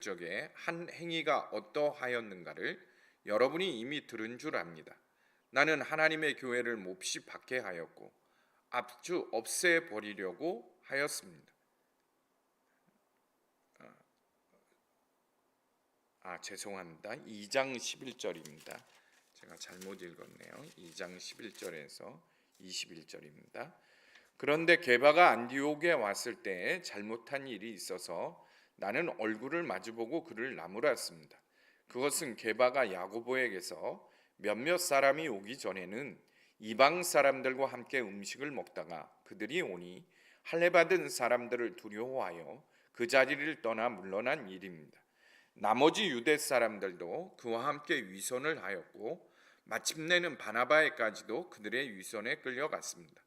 적에 한 행위가 어떠하였는가를 여러분이 이미 들은 줄 압니다. 나는 하나님의 교회를 몹시 박해하였고 아주 없애버리려고 하였습니다. 죄송합니다. 2장 11절입니다. 제가 잘못 읽었네요. 2장 11절에서 21절입니다. 그런데 게바가 안디옥에 왔을 때 잘못한 일이 있어서 나는 얼굴을 마주보고 그를 나무랐습니다. 그것은 게바가 야고보에게서 몇몇 사람이 오기 전에는 이방 사람들과 함께 음식을 먹다가 그들이 오니 할례받은 사람들을 두려워하여 그 자리를 떠나 물러난 일입니다. 나머지 유대 사람들도 그와 함께 위선을 하였고 마침내는 바나바에까지도 그들의 위선에 끌려갔습니다.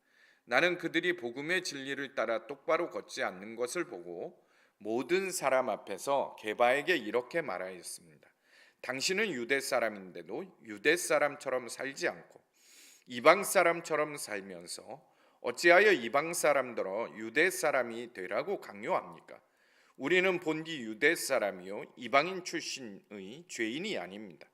나는 그들이 복음의 진리를 따라 똑바로 걷지 않는 것을 보고 모든 사람 앞에서 게바에게 이렇게 말하였습니다. 당신은 유대 사람인데도 유대 사람처럼 살지 않고 이방 사람처럼 살면서 어찌하여 이방 사람들어 유대 사람이 되라고 강요합니까? 우리는 본디 유대 사람이요 이방인 출신의 죄인이 아닙니다.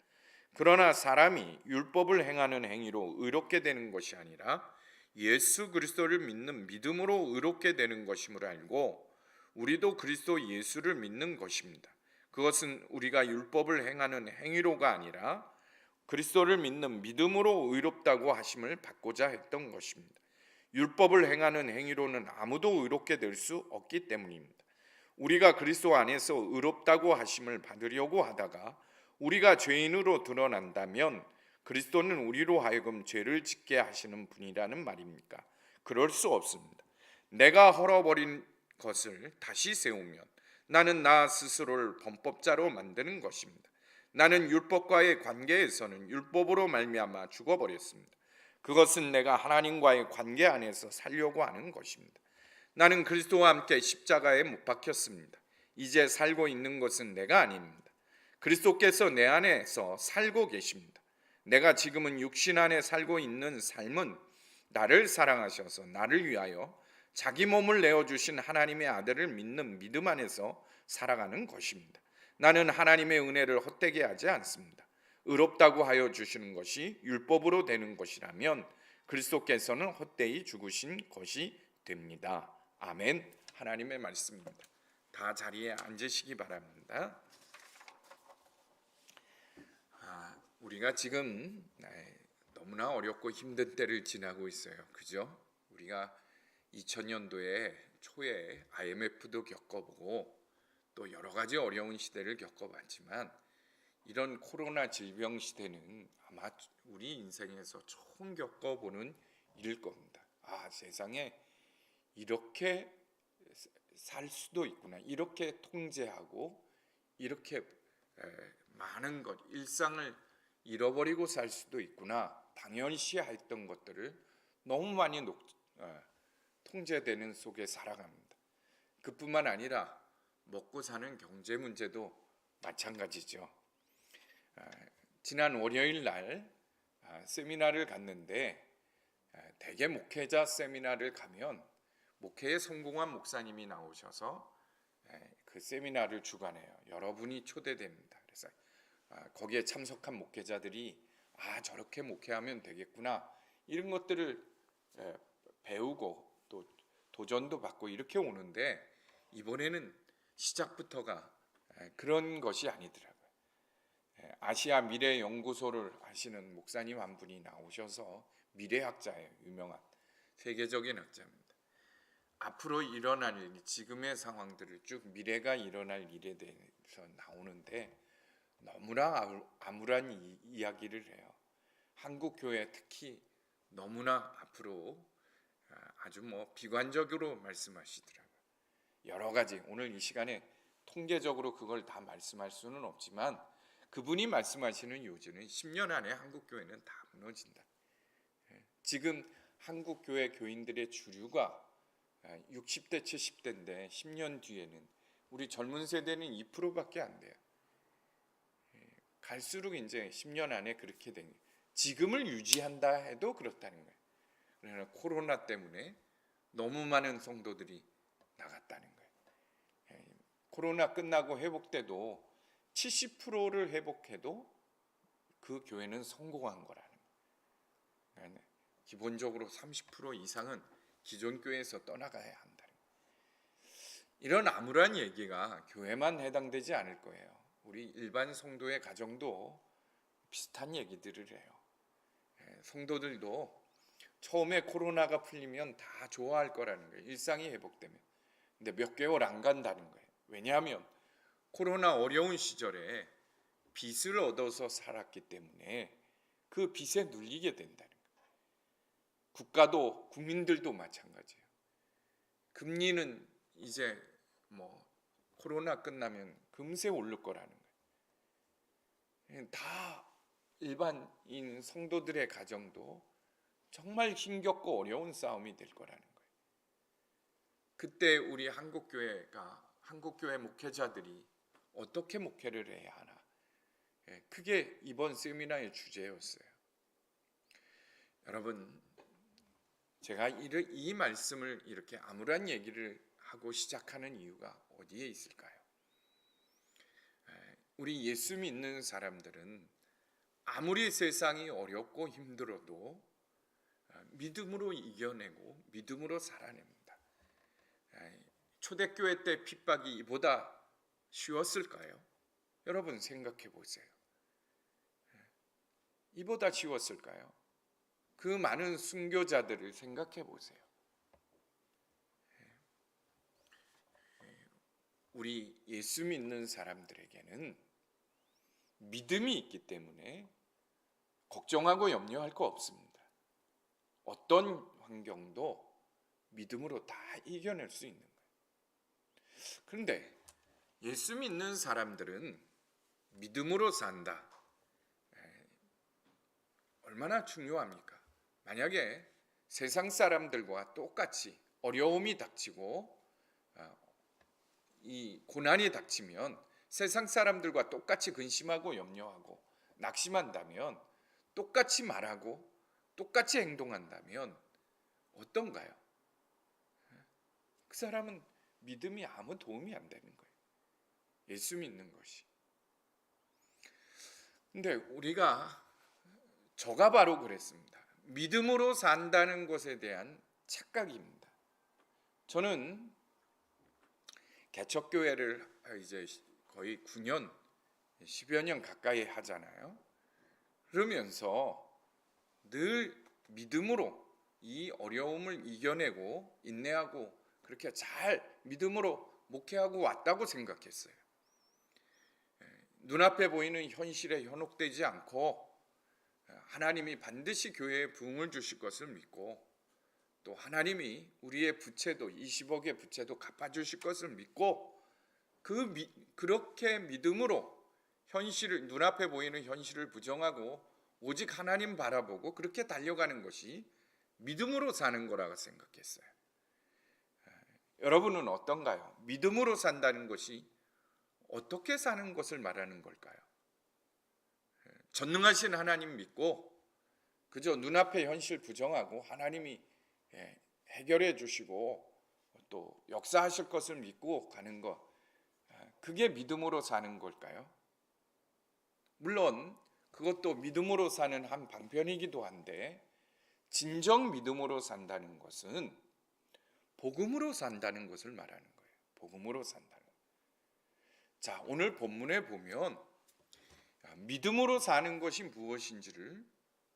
그러나 사람이 율법을 행하는 행위로 의롭게 되는 것이 아니라 예수 그리스도를 믿는 믿음으로 의롭게 되는 것임을 알고 우리도 그리스도 예수를 믿는 것입니다. 그것은 우리가 율법을 행하는 행위로가 아니라 그리스도를 믿는 믿음으로 의롭다고 하심을 받고자 했던 것입니다. 율법을 행하는 행위로는 아무도 의롭게 될 수 없기 때문입니다. 우리가 그리스도 안에서 의롭다고 하심을 받으려고 하다가 우리가 죄인으로 드러난다면 그리스도는 우리로 하여금 죄를 짓게 하시는 분이라는 말입니까? 그럴 수 없습니다. 내가 헐어버린 것을 다시 세우면 나는 나 스스로를 범법자로 만드는 것입니다. 나는 율법과의 관계에서는 율법으로 말미암아 죽어버렸습니다. 그것은 내가 하나님과의 관계 안에서 살려고 하는 것입니다. 나는 그리스도와 함께 십자가에 못 박혔습니다. 이제 살고 있는 것은 내가 아닙니다. 그리스도께서 내 안에서 살고 계십니다. 내가 지금은 육신 안에 살고 있는 삶은 나를 사랑하셔서 나를 위하여 자기 몸을 내어주신 하나님의 아들을 믿는 믿음 안에서 살아가는 것입니다. 나는 하나님의 은혜를 헛되게 하지 않습니다. 의롭다고 하여 주시는 것이 율법으로 되는 것이라면 그리스도께서는 헛되이 죽으신 것이 됩니다. 아멘. 하나님의 말씀입니다. 다 자리에 앉으시기 바랍니다. 우리가 지금 너무나 어렵고 힘든 때를 지나고 있어요. 그죠? 우리가 2000년도에 초에 IMF도 겪어보고 또 여러 가지 어려운 시대를 겪어봤지만 이런 코로나 질병 시대는 아마 우리 인생에서 처음 겪어보는 일일 겁니다. 세상에 이렇게 살 수도 있구나. 이렇게 통제하고 이렇게 많은 것, 일상을 잃어버리고 살 수도 있구나. 당연시했던 것들을 너무 많이 통제되는 속에 살아갑니다. 그뿐만 아니라 먹고 사는 경제 문제도 마찬가지죠. 지난 월요일 날 세미나를 갔는데 대개 목회자 세미나를 가면 목회에 성공한 목사님이 나오셔서 그 세미나를 주관해요. 여러분이 초대됩니다. 그래서 거기에 참석한 목회자들이 저렇게 목회하면 되겠구나 이런 것들을 배우고 또 도전도 받고 이렇게 오는데 이번에는 시작부터가 그런 것이 아니더라고요. 아시아 미래연구소를 하시는 목사님 한 분이 나오셔서 미래학자예요. 유명한 세계적인 학자입니다. 앞으로 일어날 일, 지금의 상황들을 쭉 미래가 일어날 일에 대해서 나오는데 너무나 암울한 이야기를 해요. 한국 교회 특히 너무나 앞으로 아주 비관적으로 말씀하시더라고요. 여러 가지 오늘 이 시간에 통계적으로 그걸 다 말씀할 수는 없지만 그분이 말씀하시는 요지는 10년 안에 한국 교회는 다 무너진다. 지금 한국 교회 교인들의 주류가 60대 70대인데 10년 뒤에는 우리 젊은 세대는 2%밖에 안 돼요. 갈수록 이제 10년 안에 그렇게 된 지금을 유지한다 해도 그렇다는 거예요. 그러나 코로나 때문에 너무 많은 성도들이 나갔다는 거예요. 코로나 끝나고 회복돼도 70%를 회복해도 그 교회는 성공한 거라는 거예요. 기본적으로 30% 이상은 기존 교회에서 떠나가야 한다는 거예요. 이런 암울한 얘기가 교회만 해당되지 않을 거예요. 우리 일반 성도의 가정도 비슷한 얘기들을 해요. 성도들도 처음에 코로나가 풀리면 다 좋아할 거라는 거예요. 일상이 회복되면. 근데 몇 개월 안 간다는 거예요. 왜냐하면 코로나 어려운 시절에 빚을 얻어서 살았기 때문에 그 빚에 눌리게 된다는 거예요. 국가도 국민들도 마찬가지예요. 금리는 이제 코로나 끝나면 금세 오를 거라는 거예요. 다 일반인 성도들의 가정도 정말 힘겹고 어려운 싸움이 될 거라는 거예요. 그때 우리 한국교회 목회자들이 어떻게 목회를 해야 하나? 그게 이번 세미나의 주제였어요. 여러분, 제가 이 말씀을 이렇게 암울한 얘기를 하고 시작하는 이유가 어디에 있을까요? 우리 예수 믿는 사람들은 아무리 세상이 어렵고 힘들어도 믿음으로 이겨내고 믿음으로 살아냅니다. 초대교회 때 핍박이 이보다 쉬웠을까요? 여러분 생각해 보세요. 이보다 쉬웠을까요? 그 많은 순교자들을 생각해 보세요. 우리 예수 믿는 사람들에게는 믿음이 있기 때문에 걱정하고 염려할 거 없습니다. 어떤 환경도 믿음으로 다 이겨낼 수 있는 거예요. 그런데 예수 믿는 사람들은 믿음으로 산다. 얼마나 중요합니까? 만약에 세상 사람들과 똑같이 어려움이 닥치고 이 고난이 닥치면 세상 사람들과 똑같이 근심하고 염려하고 낙심한다면, 똑같이 말하고 똑같이 행동한다면 어떤가요? 그 사람은 믿음이 아무 도움이 안 되는 거예요. 예수 믿는 것이. 근데 저가 바로 그랬습니다. 믿음으로 산다는 것에 대한 착각입니다. 저는 개척교회를 이제 거의 9년, 10여 년 가까이 하잖아요. 그러면서 늘 믿음으로 이 어려움을 이겨내고 인내하고 그렇게 잘 믿음으로 목회하고 왔다고 생각했어요. 눈앞에 보이는 현실에 현혹되지 않고 하나님이 반드시 교회에 부흥을 주실 것을 믿고, 또 하나님이 우리의 부채도 20억의 부채도 갚아주실 것을 믿고, 그렇게 믿음으로 눈앞에 보이는 현실을 부정하고 오직 하나님 바라보고 그렇게 달려가는 것이 믿음으로 사는 거라고 생각했어요. 여러분은 어떤가요? 믿음으로 산다는 것이 어떻게 사는 것을 말하는 걸까요? 전능하신 하나님 믿고 그저 눈앞의 현실 부정하고 하나님이 해결해 주시고 또 역사하실 것을 믿고 가는 것, 그게 믿음으로 사는 걸까요? 물론 그것도 믿음으로 사는 한 방편이기도 한데, 진정 믿음으로 산다는 것은 복음으로 산다는 것을 말하는 거예요. 복음으로 산다는 거예요. 자, 오늘 본문에 보면 믿음으로 사는 것이 무엇인지를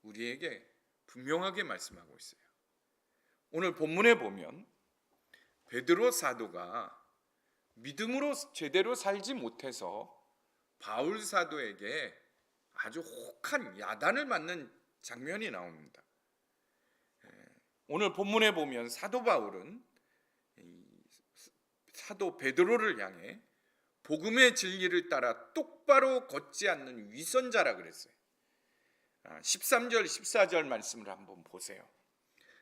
우리에게 분명하게 말씀하고 있어요. 오늘 본문에 보면 베드로 사도가 믿음으로 제대로 살지 못해서 바울 사도에게 아주 혹한 야단을 맞는 장면이 나옵니다. 오늘 본문에 보면 사도 바울은 사도 베드로를 향해 복음의 진리를 따라 똑바로 걷지 않는 위선자라 그랬어요. 13절 14절 말씀을 한번 보세요.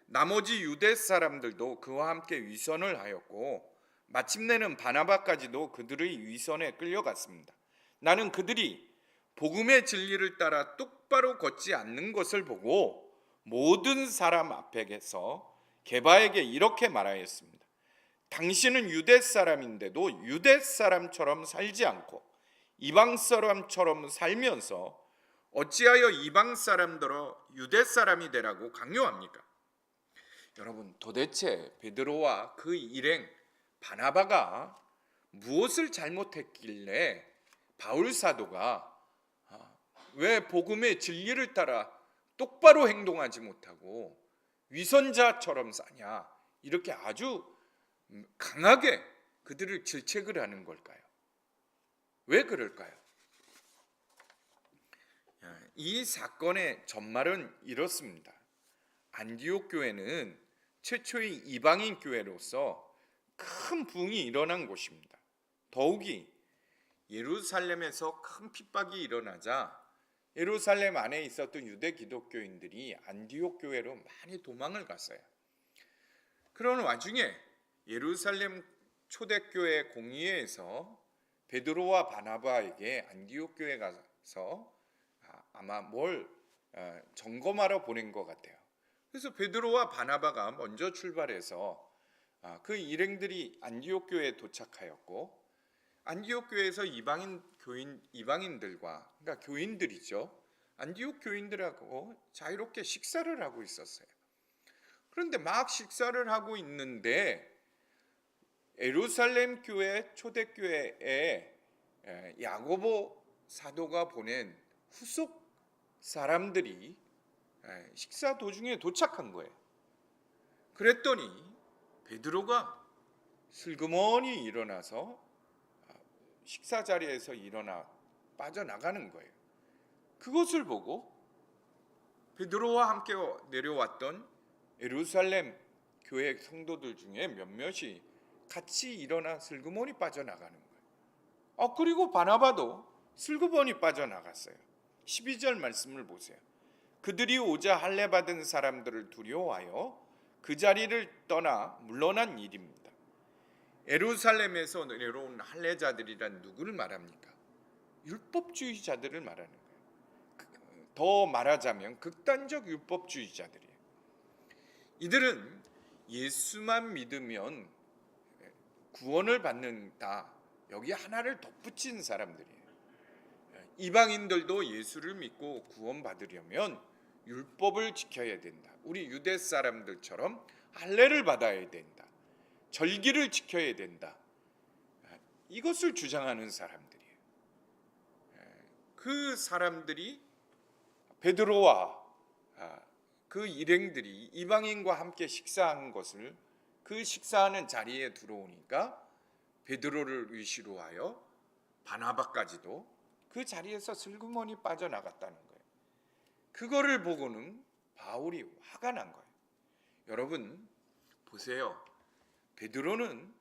나머지 유대 사람들도 그와 함께 위선을 하였고 마침내는 바나바까지도 그들의 위선에 끌려갔습니다. 나는 그들이 복음의 진리를 따라 똑바로 걷지 않는 것을 보고 모든 사람 앞에서 게바에게 이렇게 말하였습니다. 당신은 유대 사람인데도 유대 사람처럼 살지 않고 이방 사람처럼 살면서 어찌하여 이방 사람들어 유대 사람이 되라고 강요합니까? 여러분, 도대체 베드로와 그 일행 바나바가 무엇을 잘못했길래 바울 사도가 왜 복음의 진리를 따라 똑바로 행동하지 못하고 위선자처럼 사냐, 이렇게 아주 강하게 그들을 질책을 하는 걸까요? 왜 그럴까요? 이 사건의 전말은 이렇습니다. 안디옥 교회는 최초의 이방인 교회로서 큰 부흥이 일어난 곳입니다. 더욱이 예루살렘에서 큰 핍박이 일어나자 예루살렘 안에 있었던 유대 기독교인들이 안디옥 교회로 많이 도망을 갔어요. 그런 와중에 예루살렘 초대교회 공의회에서 베드로와 바나바에게 안디옥 교회 가서 아마 뭘 점검하러 보낸 것 같아요. 그래서 베드로와 바나바가 먼저 출발해서 그 일행들이 안디옥 교회에 도착하였고, 안디옥 교회에서 이방인들과, 그러니까 교인들이죠, 안디옥 교인들하고 자유롭게 식사를 하고 있었어요. 그런데 막 식사를 하고 있는데 예루살렘 교회 초대교회에 야고보 사도가 보낸 후속 사람들이 식사 도중에 도착한 거예요. 그랬더니 베드로가 슬그머니 일어나서 식사 자리에서 일어나 빠져나가는 거예요. 그것을 보고 베드로와 함께 내려왔던 예루살렘 교회 성도들 중에 몇몇이 같이 일어나 슬그머니 빠져나가는 거예요. 그리고 바나바도 슬그머니 빠져나갔어요. 12절 말씀을 보세요. 그들이 오자 할례 받은 사람들을 두려워하여 그 자리를 떠나 물러난 일입니다. 예루살렘에서 내려온 할례자들이란 누구를 말합니까? 율법주의자들을 말하는 거예요. 더 말하자면 극단적 율법주의자들이에요. 이들은 예수만 믿으면 구원을 받는다, 여기 하나를 덧붙인 사람들이에요. 이방인들도 예수를 믿고 구원받으려면 율법을 지켜야 된다. 우리 유대 사람들처럼 할례를 받아야 된다. 절기를 지켜야 된다. 이것을 주장하는 사람들이에요. 그 사람들이 베드로와 그 일행들이 이방인과 함께 식사한 것을, 그 식사하는 자리에 들어오니까 베드로를 위시로 하여 바나바까지도 그 자리에서 슬그머니 빠져나갔다는 거예요. 그거를 보고는 바울이 화가 난 거예요. 여러분 보세요. 베드로는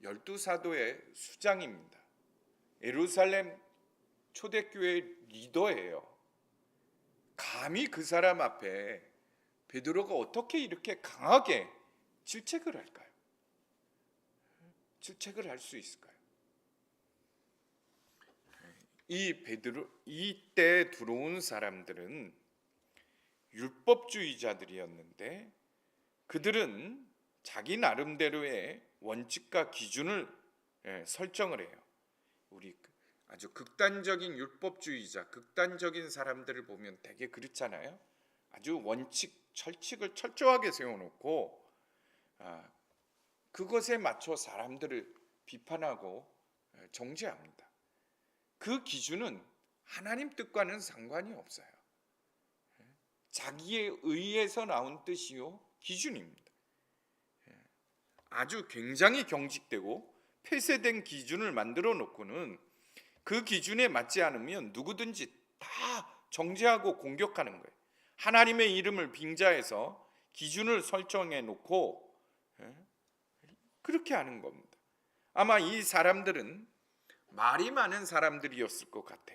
12사도의 수장입니다. 예루살렘 초대교회 리더예요. 감히 그 사람 앞에 베드로가 어떻게 이렇게 강하게 질책을 할까요? 질책을 할 수 있을까요? 이때 들어온 사람들은 율법주의자들이었는데 그들은 자기 나름대로의 원칙과 기준을 설정을 해요. 우리 아주 극단적인 율법주의자, 극단적인 사람들을 보면 되게 그렇잖아요. 아주 원칙, 철칙을 철저하게 세워놓고 그것에 맞춰 사람들을 비판하고 정죄합니다. 그 기준은 하나님 뜻과는 상관이 없어요. 자기의 의에서 나온 뜻이요 기준입니다. 아주 굉장히 경직되고 폐쇄된 기준을 만들어 놓고는 그 기준에 맞지 않으면 누구든지 다 정죄하고 공격하는 거예요. 하나님의 이름을 빙자해서 기준을 설정해 놓고 그렇게 하는 겁니다. 아마 이 사람들은 말이 많은 사람들이었을 것 같아.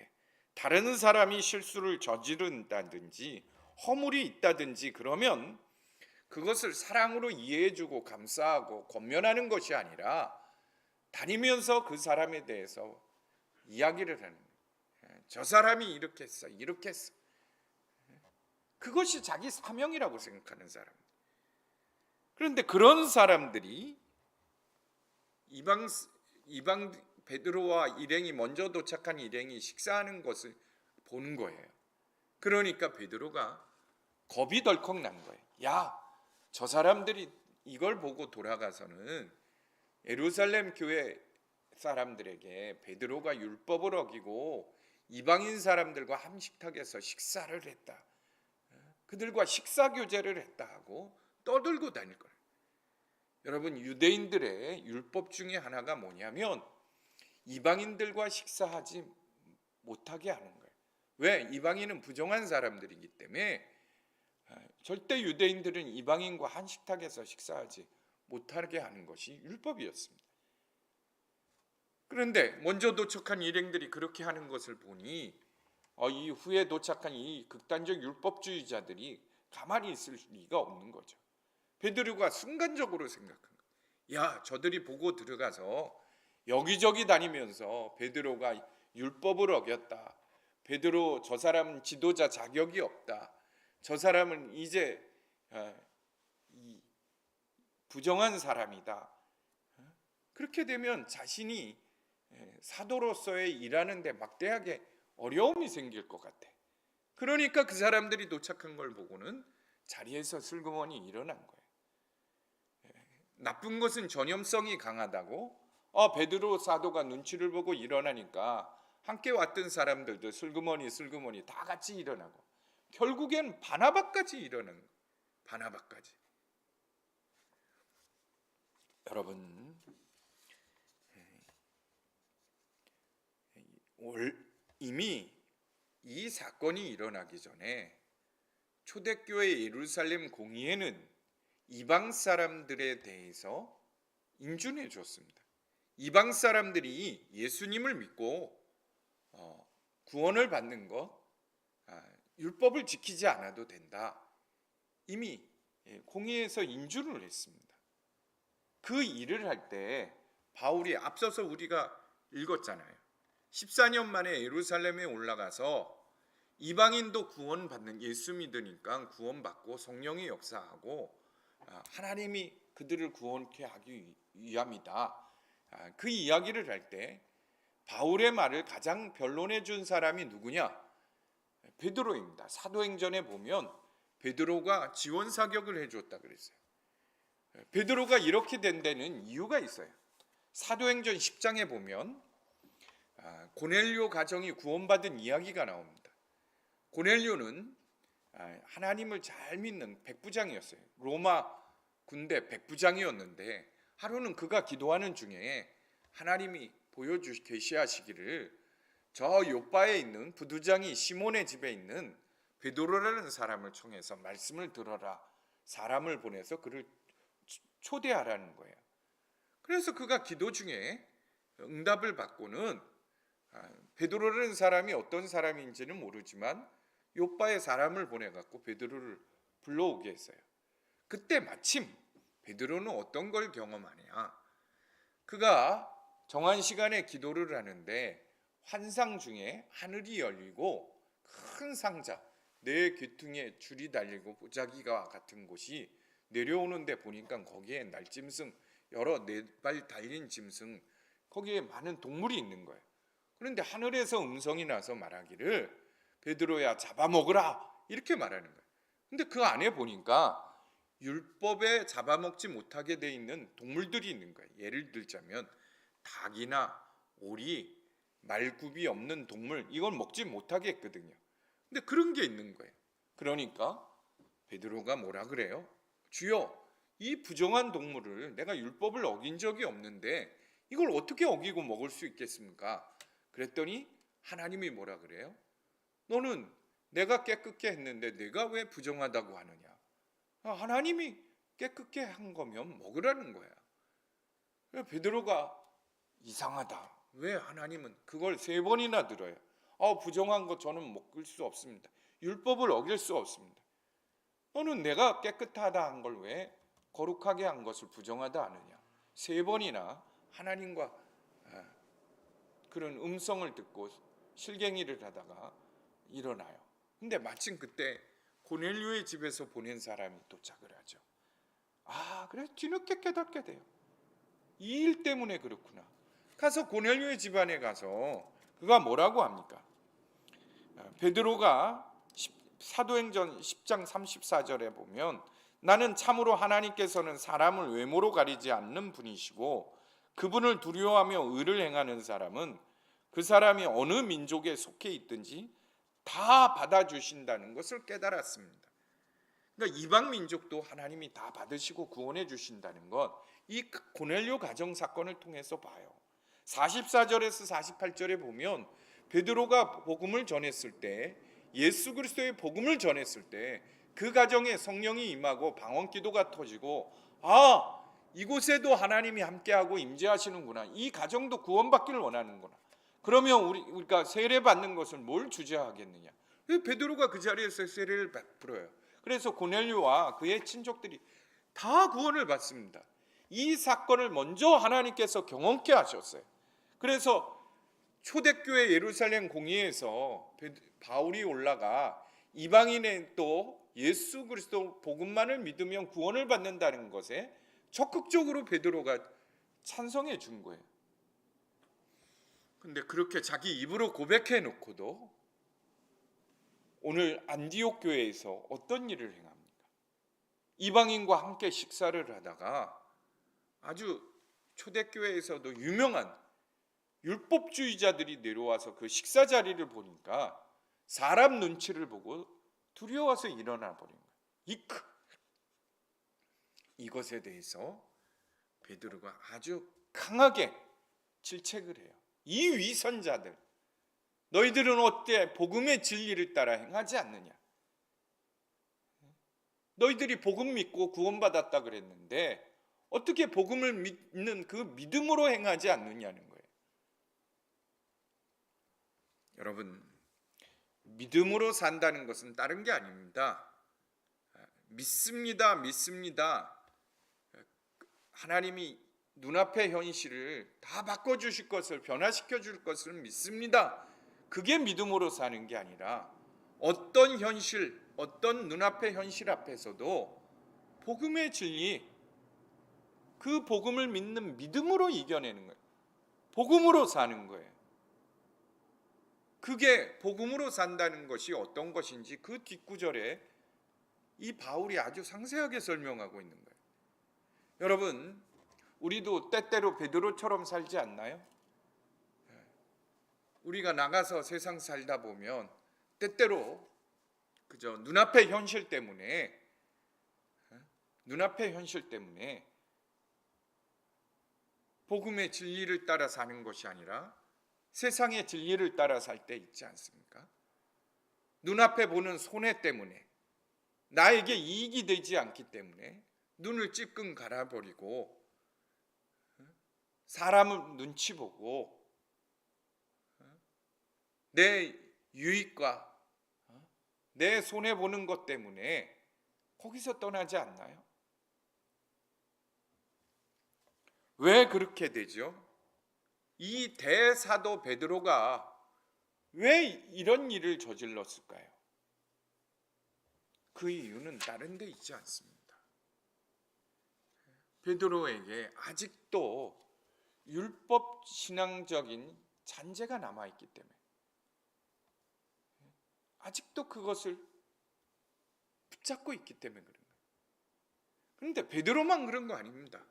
다른 사람이 실수를 저지른다든지 허물이 있다든지 그러면 그것을 사랑으로 이해해주고 감싸고 권면하는 것이 아니라 다니면서 그 사람에 대해서 이야기를 하는 거예요. 저 사람이 이렇게 했어, 이렇게 했어. 그것이 자기 사명이라고 생각하는 사람. 그런데 그런 사람들이 이방 이방 베드로와 일행이 먼저 도착한 일행이 식사하는 것을 보는 거예요. 그러니까 베드로가 겁이 덜컥 난 거예요. 야, 저 사람들이 이걸 보고 돌아가서는 예루살렘 교회 사람들에게 베드로가 율법을 어기고 이방인 사람들과 함식탁에서 식사를 했다, 그들과 식사 교제를 했다 하고 떠들고 다닐 거예요. 여러분, 유대인들의 율법 중에 하나가 뭐냐면 이방인들과 식사하지 못하게 하는 거예요. 왜? 이방인은 부정한 사람들이기 때문에 절대 유대인들은 이방인과 한 식탁에서 식사하지 못하게 하는 것이 율법이었습니다. 그런데 먼저 도착한 일행들이 그렇게 하는 것을 보니 이 후에 도착한 이 극단적 율법주의자들이 가만히 있을 리가 없는 거죠. 베드로가 순간적으로 생각한 거예요. 야, 저들이 보고 들어가서 여기저기 다니면서 베드로가 율법을 어겼다, 베드로 저 사람은 지도자 자격이 없다, 저 사람은 이제 부정한 사람이다, 그렇게 되면 자신이 사도로서의 일하는데 막대하게 어려움이 생길 것 같아. 그러니까 그 사람들이 도착한 걸 보고는 자리에서 슬그머니 일어난 거예요. 나쁜 것은 전염성이 강하다고 베드로 사도가 눈치를 보고 일어나니까 함께 왔던 사람들도 슬그머니 다 같이 일어나고 결국엔 바나바까지 일어난 거예요. 바나바까지. 여러분, 이미 이 사건이 일어나기 전에 초대교회 예루살렘 공의회는 이방 사람들에 대해서 인준해 줬습니다. 이방 사람들이 예수님을 믿고 구원을 받는 것, 율법을 지키지 않아도 된다, 이미 공의회에서 인준을 했습니다. 그 일을 할 때 바울이 앞서서 우리가 읽었잖아요. 14년 만에 예루살렘에 올라가서 이방인도 구원받는, 예수 믿으니까 구원받고 성령이 역사하고 하나님이 그들을 구원케 하기 위함이다, 그 이야기를 할 때 바울의 말을 가장 변론해 준 사람이 누구냐? 베드로입니다. 사도행전에 보면 베드로가 지원 사격을 해줬다 그랬어요. 베드로가 이렇게 된 데는 이유가 있어요. 사도행전 10장에 보면 고넬료 가정이 구원받은 이야기가 나옵니다. 고넬료는 하나님을 잘 믿는 백부장이었어요. 로마 군대 백부장이었는데 하루는 그가 기도하는 중에 하나님이 계시하시기를 저 요바에 있는 부두장이 시몬의 집에 있는 베드로라는 사람을 청해서 말씀을 들어라, 사람을 보내서 그를 초대하라는 거예요. 그래서 그가 기도 중에 응답을 받고는 베드로라는 사람이 어떤 사람인지는 모르지만 요바에 사람을 보내갖고 베드로를 불러오게 했어요. 그때 마침 베드로는 어떤 걸 경험하냐? 그가 정한 시간에 기도를 하는데 환상 중에 하늘이 열리고 큰 상자, 네 귀퉁이에 줄이 달리고 보자기가 같은 곳이 내려오는데 보니까 거기에 날짐승, 여러 네 발 달린 짐승, 거기에 많은 동물이 있는 거예요. 그런데 하늘에서 음성이 나서 말하기를 베드로야 잡아먹으라, 이렇게 말하는 거예요. 근데 그 안에 보니까 율법에 잡아먹지 못하게 돼 있는 동물들이 있는 거예요. 예를 들자면 닭이나 오리, 말굽이 없는 동물, 이건 먹지 못하게 했거든요. 근데 그런 게 있는 거예요. 그러니까 베드로가 뭐라 그래요? 주여, 이 부정한 동물을 내가 율법을 어긴 적이 없는데 이걸 어떻게 어기고 먹을 수 있겠습니까? 그랬더니 하나님이 뭐라 그래요? 너는 내가 깨끗게 했는데 내가 왜 부정하다고 하느냐? 하나님이 깨끗게 한 거면 먹으라는 거야. 베드로가 이상하다, 왜 하나님은 그걸 3번이나 들어요? 부정한 거 저는 먹을 수 없습니다, 율법을 어길 수 없습니다. 너는 내가 깨끗하다 한 걸 왜 거룩하게 한 것을 부정하다 하느냐? 3번이나 하나님과 그런 음성을 듣고 실갱이를 하다가 일어나요. 근데 마침 그때 고넬료의 집에서 보낸 사람이 도착을 하죠. 그래서 뒤늦게 깨닫게 돼요. 이 일 때문에 그렇구나. 가서 고넬료의 집안에 가서 그가 뭐라고 합니까? 베드로가 사도행전 10장 34절에 보면 나는 참으로 하나님께서는 사람을 외모로 가리지 않는 분이시고 그분을 두려워하며 의를 행하는 사람은 그 사람이 어느 민족에 속해 있든지 다 받아주신다는 것을 깨달았습니다. 그러니까 이방 민족도 하나님이 다 받으시고 구원해 주신다는 것, 이 고넬료 가정 사건을 통해서 봐요. 44절에서 48절에 보면 베드로가 복음을 전했을 때, 예수 그리스도의 복음을 전했을 때 그 가정에 성령이 임하고 방언 기도가 터지고, 아, 이곳에도 하나님이 함께하고 임재하시는구나, 이 가정도 구원받기를 원하는구나. 그러면 우리가 세례 받는 것을 뭘 주저하겠느냐. 베드로가 그 자리에서 세례를 베풀어요. 그래서 고넬료와 그의 친족들이 다 구원을 받습니다. 이 사건을 먼저 하나님께서 경험케 하셨어요. 그래서 초대교회 예루살렘 공의에서 바울이 올라가 이방인의 또 예수 그리스도 복음만을 믿으면 구원을 받는다는 것에 적극적으로 베드로가 찬성해 준 거예요. 근데 그렇게 자기 입으로 고백해 놓고도 오늘 안디옥 교회에서 어떤 일을 행합니까? 이방인과 함께 식사를 하다가 아주 초대교회에서도 유명한 율법주의자들이 내려와서 그 식사 자리를 보니까 사람 눈치를 보고 두려워서 일어나 버린 거예요. 이것에 대해서 베드로가 아주 강하게 질책을 해요. 이 위선자들, 너희들은 어때 복음의 진리를 따라 행하지 않느냐? 너희들이 복음 믿고 구원받았다 그랬는데 어떻게 복음을 믿는 그 믿음으로 행하지 않느냐는 거예요. 여러분, 믿음으로 산다는 것은 다른 게 아닙니다. 믿습니다. 하나님이 눈앞의 현실을 다 바꿔주실 것을, 변화시켜 줄 것을 믿습니다. 그게 믿음으로 사는 게 아니라 어떤 현실, 어떤 눈앞의 현실 앞에서도 복음의 진리, 그 복음을 믿는 믿음으로 이겨내는 거예요. 복음으로 사는 거예요. 그게 복음으로 산다는 것이 어떤 것인지 그 뒷구절에 이 바울이 아주 상세하게 설명하고 있는 거예요. 여러분, 우리도 때때로 베드로처럼 살지 않나요? 우리가 나가서 세상 살다 보면 때때로 그저 눈앞의 현실 때문에 복음의 진리를 따라 사는 것이 아니라 세상의 진리를 따라 살 때 있지 않습니까? 눈앞에 보는 손해 때문에, 나에게 이익이 되지 않기 때문에 눈을 찔끔 갈아버리고 사람을 눈치 보고 내 유익과 내 손해 보는 것 때문에 거기서 떠나지 않나요? 왜 그렇게 되죠? 이 대사도 베드로가 왜 이런 일을 저질렀을까요? 그 이유는 다른 데 있지 않습니다. 베드로에게 아직도 율법 신앙적인 잔재가 남아있기 때문에, 아직도 그것을 붙잡고 있기 때문에 그런 거예요. 그런데 베드로만 그런 거 아닙니다.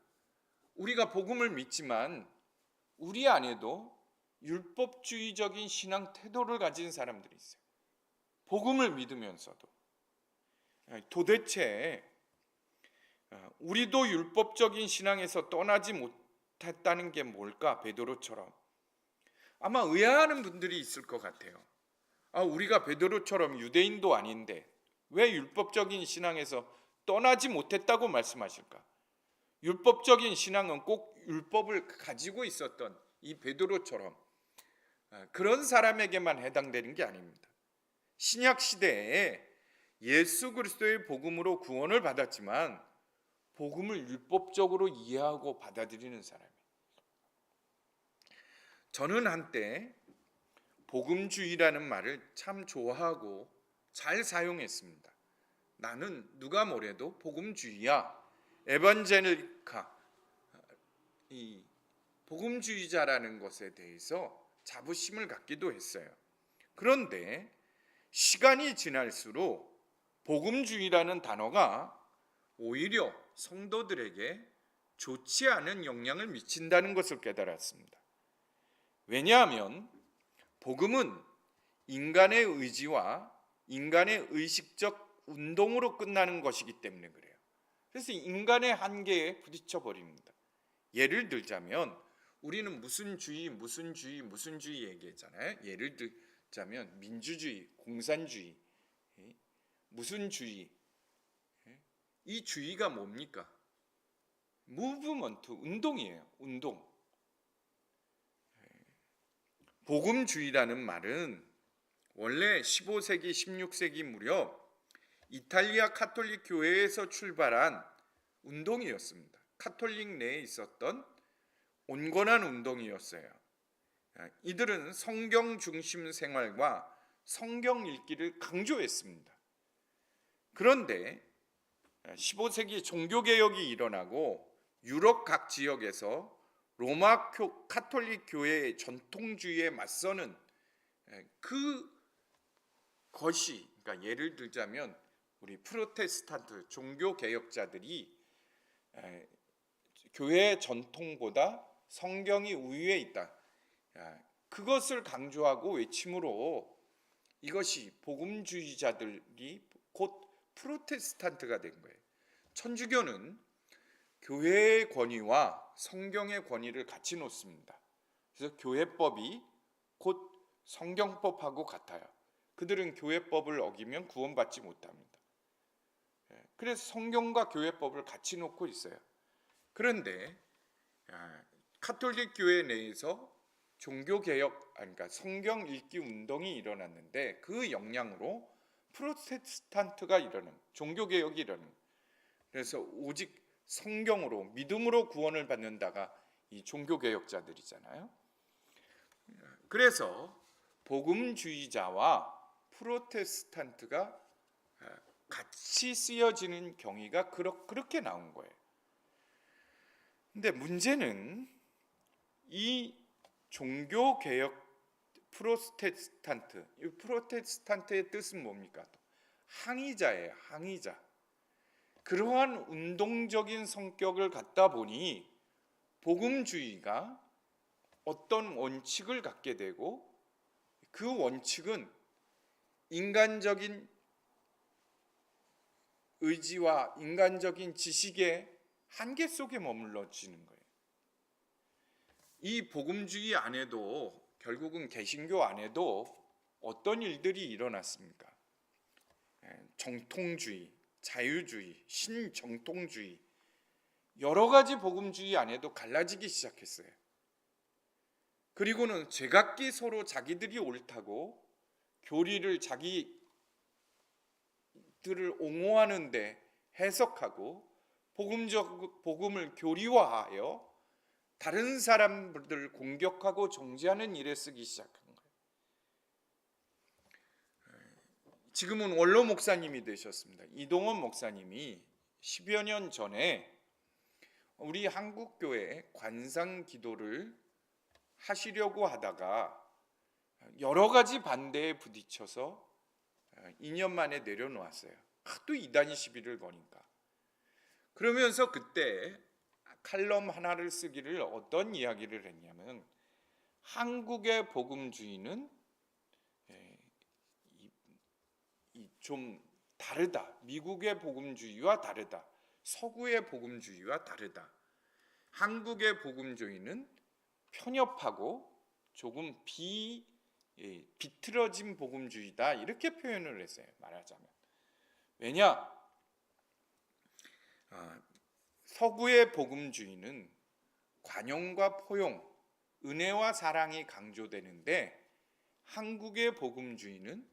우리가 복음을 믿지만 우리 안에도 율법주의적인 신앙 태도를 가진 사람들이 있어요. 복음을 믿으면서도. 도대체 우리도 율법적인 신앙에서 떠나지 못했다는 게 뭘까? 베드로처럼. 아마 의아하는 분들이 있을 것 같아요. 우리가 베드로처럼 유대인도 아닌데 왜 율법적인 신앙에서 떠나지 못했다고 말씀하실까? 율법적인 신앙은 꼭 율법을 가지고 있었던 이 베드로처럼 그런 사람에게만 해당되는 게 아닙니다. 신약 시대에 예수 그리스도의 복음으로 구원을 받았지만 복음을 율법적으로 이해하고 받아들이는 사람이에요. 저는 한때 복음주의라는 말을 참 좋아하고 잘 사용했습니다. 나는 누가 뭐래도 복음주의야, 에반제리카, 이 복음주의자라는 것에 대해서 자부심을 갖기도 했어요. 그런데 시간이 지날수록 복음주의라는 단어가 오히려 성도들에게 좋지 않은 영향을 미친다는 것을 깨달았습니다. 왜냐하면 복음은 인간의 의지와 인간의 의식적 운동으로 끝나는 것이기 때문에 그래요. 그래서 인간의 한계에 부딪혀 버립니다. 예를 들자면 우리는 무슨 주의 얘기했잖아요. 예를 들자면 민주주의, 공산주의, 무슨 주의. 이 주의가 뭡니까? 무브먼트, 운동이에요. 운동. 복음주의라는 말은 원래 15세기, 16세기 무렵 이탈리아 카톨릭 교회에서 출발한 운동이었습니다. 카톨릭 내에 있었던 온건한 운동이었어요. 이들은 성경 중심 생활과 성경 읽기를 강조했습니다. 그런데 15세기 종교개혁이 일어나고 유럽 각 지역에서 로마 카톨릭 교회의 전통주의에 맞서는 그것이, 그러니까 예를 들자면 우리 프로테스탄트 종교개혁자들이 교회의 전통보다 성경이 우위에 있다, 그것을 강조하고 외침으로 이것이 복음주의자들이 곧 프로테스탄트가 된 거예요. 천주교는 교회의 권위와 성경의 권위를 같이 놓습니다. 그래서 교회법이 곧 성경법하고 같아요. 그들은 교회법을 어기면 구원받지 못합니다. 그래서 성경과 교회법을 같이 놓고 있어요. 그런데 카톨릭 교회 내에서 종교개혁, 그러니까 성경 읽기 운동이 일어났는데 그 영향으로 프로테스탄트가 일어난, 종교개혁이 일어난, 그래서 오직 성경으로, 믿음으로 구원을 받는다가 이 종교개혁자들이잖아요. 그래서 복음주의자와 프로테스탄트가 같이 쓰여지는 경위가 그렇게 나온 거예요. 근데 문제는 이 종교개혁 프로테스탄트, 이 프로테스탄트의 뜻은 뭡니까? 항의자예요. 항의자. 그러한 운동적인 성격을 갖다 보니 복음주의가 어떤 원칙을 갖게 되고 그 원칙은 인간적인 의지와 인간적인 지식의 한계 속에 머물러지는 거예요. 이 복음주의 안에도 결국은 개신교 안에도 어떤 일들이 일어났습니까? 정통주의, 자유주의, 신정통주의, 여러 가지 복음주의 안에도 갈라지기 시작했어요. 그리고는 제각기 서로 자기들이 옳다고 교리를 자기들을 옹호하는데 해석하고 복음을 교리화하여 다른 사람들을 공격하고 정죄하는 일에 쓰기 시작한 거예요. 지금은 원로 목사님이 되셨습니다. 이동원 목사님이 10여 년 전에 우리 한국교회 관상 기도를 하시려고 하다가 여러 가지 반대에 부딪혀서 2년 만에 내려놓았어요. 하도 이단이 시비를 거니까. 그러면서 그때 칼럼 하나를 쓰기를 어떤 이야기를 했냐면, 한국의 복음주의는 좀 다르다. 미국의 복음주의와 다르다. 서구의 복음주의와 다르다. 한국의 복음주의는 편협하고 조금 비틀어진 복음주의다. 이렇게 표현을 했어요. 말하자면. 왜냐? 서구의 복음주의는 관용과 포용, 은혜와 사랑이 강조되는데 한국의 복음주의는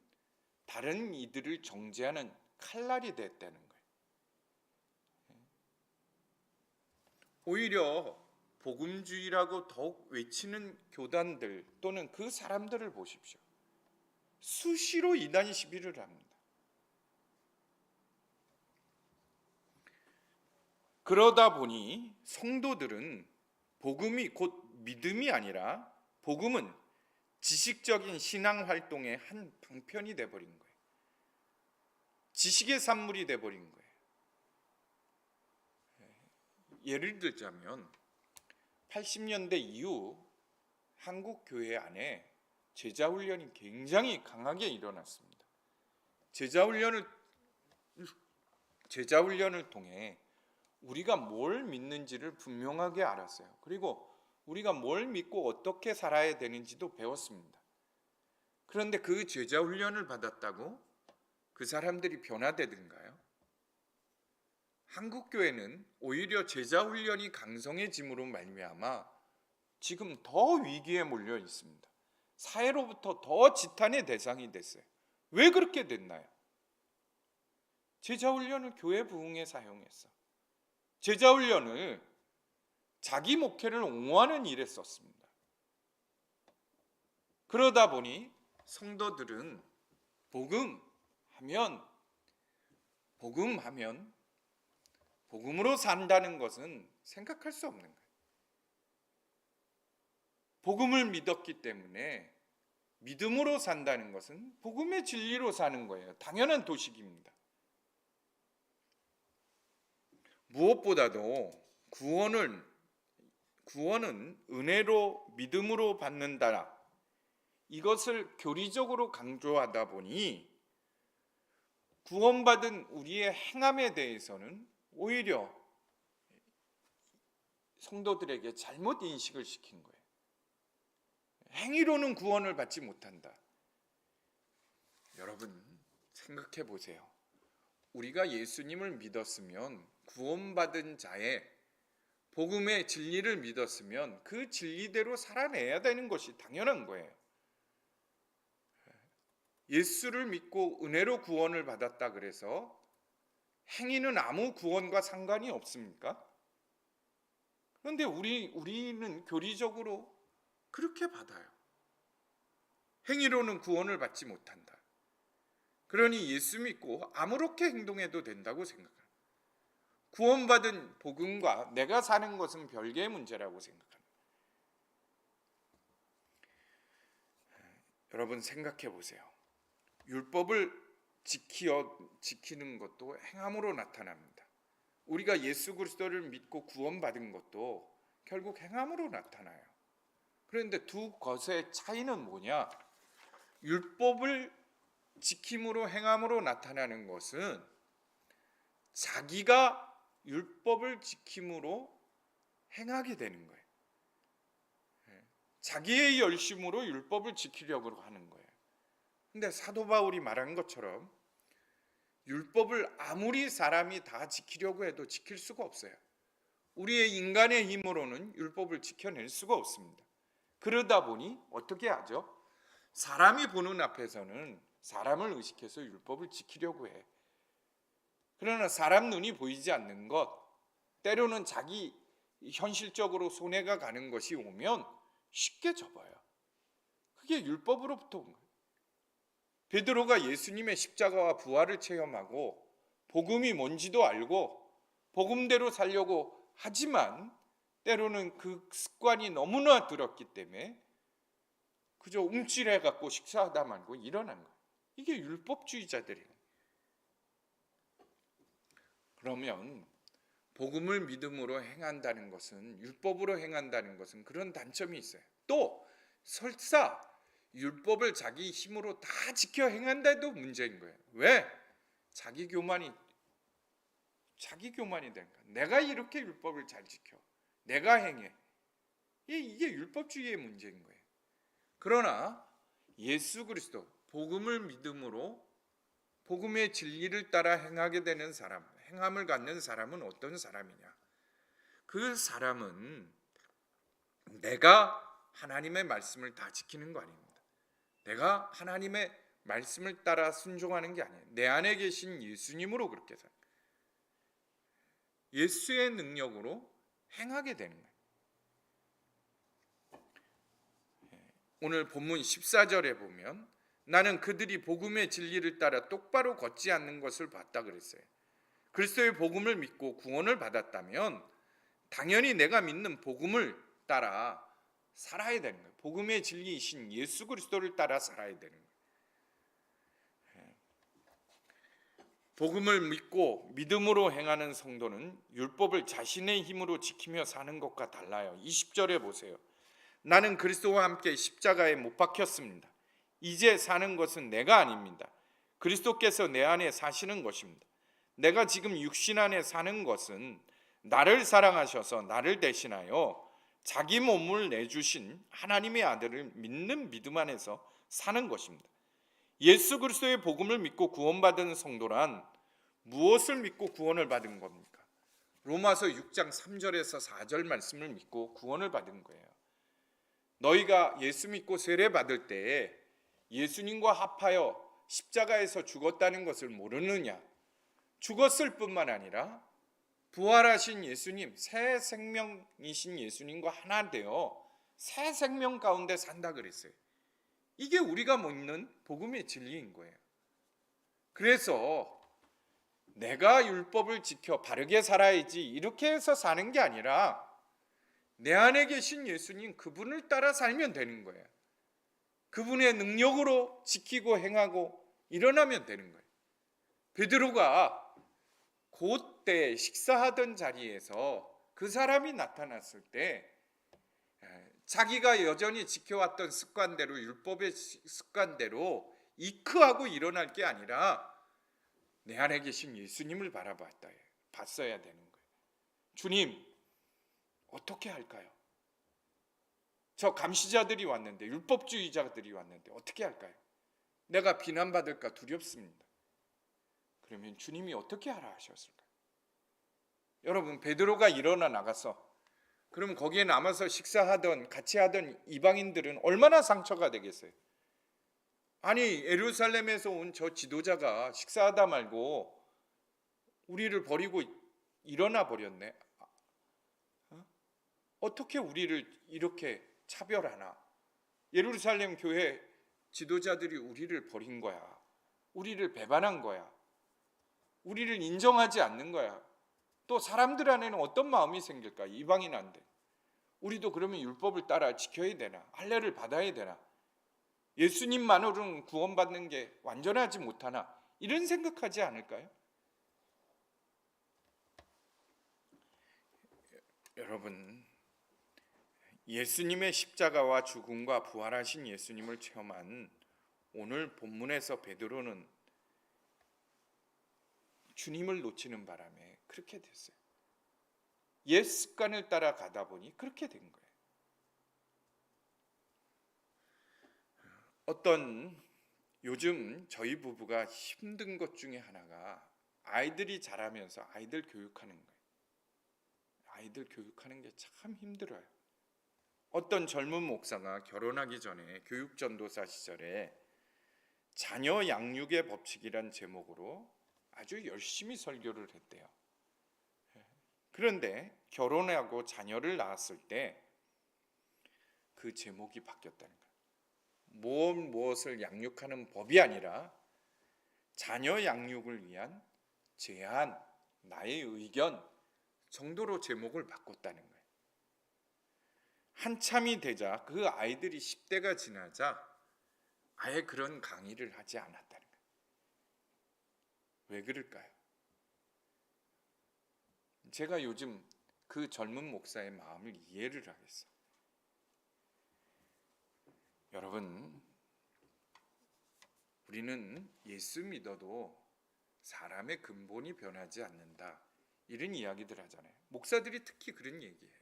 다른 이들을 정죄하는 칼날이 됐다는 거예요. 오히려 복음주의라고 더욱 외치는 교단들 또는 그 사람들을 보십시오. 수시로 이단 시비를 합니다. 그러다 보니 성도들은 복음이 곧 믿음이 아니라 복음은 지식적인 신앙 활동의 한 방편이 돼버린 거예요. 지식의 산물이 돼버린 거예요. 예를 들자면 80년대 이후 한국 교회 안에 제자 훈련이 굉장히 강하게 일어났습니다. 제자 훈련을 통해 우리가 뭘 믿는지를 분명하게 알았어요. 그리고 우리가 뭘 믿고 어떻게 살아야 되는지도 배웠습니다. 그런데 그 제자 훈련을 받았다고 그 사람들이 변화되든가요? 한국 교회는 오히려 제자 훈련이 강성해짐으로 말미암아 지금 더 위기에 몰려 있습니다. 사회로부터 더 지탄의 대상이 됐어요. 왜 그렇게 됐나요? 제자 훈련을 교회 부흥에 사용했어. 제자 훈련을 자기 목회를 옹호하는 일에 썼습니다. 그러다 보니 성도들은 복음으로 산다는 것은 생각할 수 없는 거예요. 복음을 믿었기 때문에 믿음으로 산다는 것은 복음의 진리로 사는 거예요. 당연한 도식입니다. 무엇보다도 구원은 은혜로 믿음으로 받는다. 이것을 교리적으로 강조하다 보니 구원받은 우리의 행함에 대해서는 오히려 성도들에게 잘못 인식을 시킨 거예요. 행위로는 구원을 받지 못한다. 여러분 생각해 보세요. 우리가 예수님을 믿었으면 구원받은 자의 복음의 진리를 믿었으면 그 진리대로 살아내야 되는 것이 당연한 거예요. 예수를 믿고 은혜로 구원을 받았다 그래서 행위는 아무 구원과 상관이 없습니까? 그런데 우리는 교리적으로 그렇게 받아요. 행위로는 구원을 받지 못한다. 그러니 예수 믿고 아무렇게 행동해도 된다고 생각합니다. 구원받은 복음과 내가 사는 것은 별개의 문제라고 생각합니다. 여러분 생각해 보세요. 율법을 지키는 것도 행함으로 나타납니다. 우리가 예수 그리스도를 믿고 구원받은 것도 결국 행함으로 나타나요. 그런데 두 것의 차이는 뭐냐? 율법을 지킴으로 행함으로 나타나는 것은 자기가 율법을 지킴으로 행하게 되는 거예요. 자기의 열심으로 율법을 지키려고 하는 거예요. 근데 사도 바울이 말한 것처럼 율법을 아무리 사람이 다 지키려고 해도 지킬 수가 없어요. 우리의 인간의 힘으로는 율법을 지켜낼 수가 없습니다. 그러다 보니 어떻게 하죠? 사람이 보는 앞에서는 사람을 의식해서 율법을 지키려고 해. 그러나 사람 눈이 보이지 않는 것, 때로는 자기 현실적으로 손해가 가는 것이 오면 쉽게 접어요. 그게 율법으로부터 온 거예요. 베드로가 예수님의 십자가와 부활을 체험하고 복음이 뭔지도 알고 복음대로 살려고 하지만 때로는 그 습관이 너무나 들었기 때문에 그저 움찔해 갖고 식사하다 말고 일어난 거예요. 이게 율법주의자들이에요. 그러면 복음을 믿음으로 행한다는 것은, 율법으로 행한다는 것은 그런 단점이 있어요. 또 설사 율법을 자기 힘으로 다 지켜 행한다도 문제인 거예요. 왜? 자기 교만이 되니까. 내가 이렇게 율법을 잘 지켜, 내가 행해. 이게 율법주의의 문제인 거예요. 그러나 예수 그리스도 복음을 믿음으로 복음의 진리를 따라 행하게 되는 사람, 행함을 갖는 사람은 어떤 사람이냐? 그 사람은 내가 하나님의 말씀을 다 지키는 거 아닙니다. 내가 하나님의 말씀을 따라 순종하는 게 아니에요. 내 안에 계신 예수님으로 그렇게 살아요. 예수의 능력으로 행하게 되는 거예요. 오늘 본문 14절에 보면 나는 그들이 복음의 진리를 따라 똑바로 걷지 않는 것을 봤다 그랬어요. 그리스도의 복음을 믿고 구원을 받았다면 당연히 내가 믿는 복음을 따라 살아야 되는 거예요. 복음의 진리이신 예수 그리스도를 따라 살아야 되는 거예요. 복음을 믿고 믿음으로 행하는 성도는 율법을 자신의 힘으로 지키며 사는 것과 달라요. 20절에 보세요. 나는 그리스도와 함께 십자가에 못 박혔습니다. 이제 사는 것은 내가 아닙니다. 그리스도께서 내 안에 사시는 것입니다. 내가 지금 육신 안에 사는 것은 나를 사랑하셔서 나를 대신하여 자기 몸을 내주신 하나님의 아들을 믿는 믿음 안에서 사는 것입니다. 예수 그리스도의 복음을 믿고 구원받은 성도란 무엇을 믿고 구원을 받은 겁니까? 로마서 6장 3절에서 4절 말씀을 믿고 구원을 받은 거예요. 너희가 예수 믿고 세례 받을 때에 예수님과 합하여 십자가에서 죽었다는 것을 모르느냐? 죽었을 뿐만 아니라 부활하신 예수님, 새 생명이신 예수님과 하나 되어 새 생명 가운데 산다 그랬어요. 이게 우리가 믿는 복음의 진리인 거예요. 그래서 내가 율법을 지켜 바르게 살아야지 이렇게 해서 사는 게 아니라 내 안에 계신 예수님 그분을 따라 살면 되는 거예요. 그분의 능력으로 지키고 행하고 일어나면 되는 거예요. 베드로가 그때 식사하던 자리에서 그 사람이 나타났을 때 자기가 여전히 지켜왔던 습관대로 율법의 습관대로 이크하고 일어날 게 아니라 내 안에 계신 예수님을 봤어야 되는 거예요. 주님 어떻게 할까요? 저 감시자들이 왔는데 율법주의자들이 왔는데 어떻게 할까요? 내가 비난받을까 두렵습니다. 그러면 주님이 어떻게 하라 하셨을까요? 여러분 베드로가 일어나 나가서 그럼 거기에 남아서 식사하던 같이 하던 이방인들은 얼마나 상처가 되겠어요? 아니 예루살렘에서 온 저 지도자가 식사하다 말고 우리를 버리고 일어나 버렸네. 어떻게 우리를 이렇게 차별하나? 예루살렘 교회 지도자들이 우리를 버린 거야. 우리를 배반한 거야. 우리를 인정하지 않는 거야. 또 사람들 안에는 어떤 마음이 생길까? 이방인한테 우리도 그러면 율법을 따라 지켜야 되나? 할례를 받아야 되나? 예수님만으로는 구원받는 게 완전하지 못하나? 이런 생각하지 않을까요? 여러분 예수님의 십자가와 죽음과 부활하신 예수님을 체험한 오늘 본문에서 베드로는 주님을 놓치는 바람에 그렇게 됐어요. 옛 습관을 따라 가다 보니 그렇게 된 거예요. 어떤 요즘 저희 부부가 힘든 것 중에 하나가 아이들이 자라면서 아이들 교육하는 거예요. 아이들 교육하는 게 참 힘들어요. 어떤 젊은 목사가 결혼하기 전에 교육전도사 시절에 자녀 양육의 법칙이란 제목으로 아주 열심히 설교를 했대요. 그런데 결혼하고 자녀를 낳았을 때 그 제목이 바뀌었다는 거예요. 무엇을 양육하는 법이 아니라 자녀 양육을 위한 제안, 나의 의견 정도로 제목을 바꿨다는 거예요. 한참이 되자 그 아이들이 10대가 지나자 아예 그런 강의를 하지 않았다는 거예요. 왜 그럴까요? 제가 요즘 그 젊은 목사의 마음을 이해를 하겠어요. 여러분, 우리는 예수 믿어도 사람의 근본이 변하지 않는다. 이런 이야기들 하잖아요. 목사들이 특히 그런 얘기해요.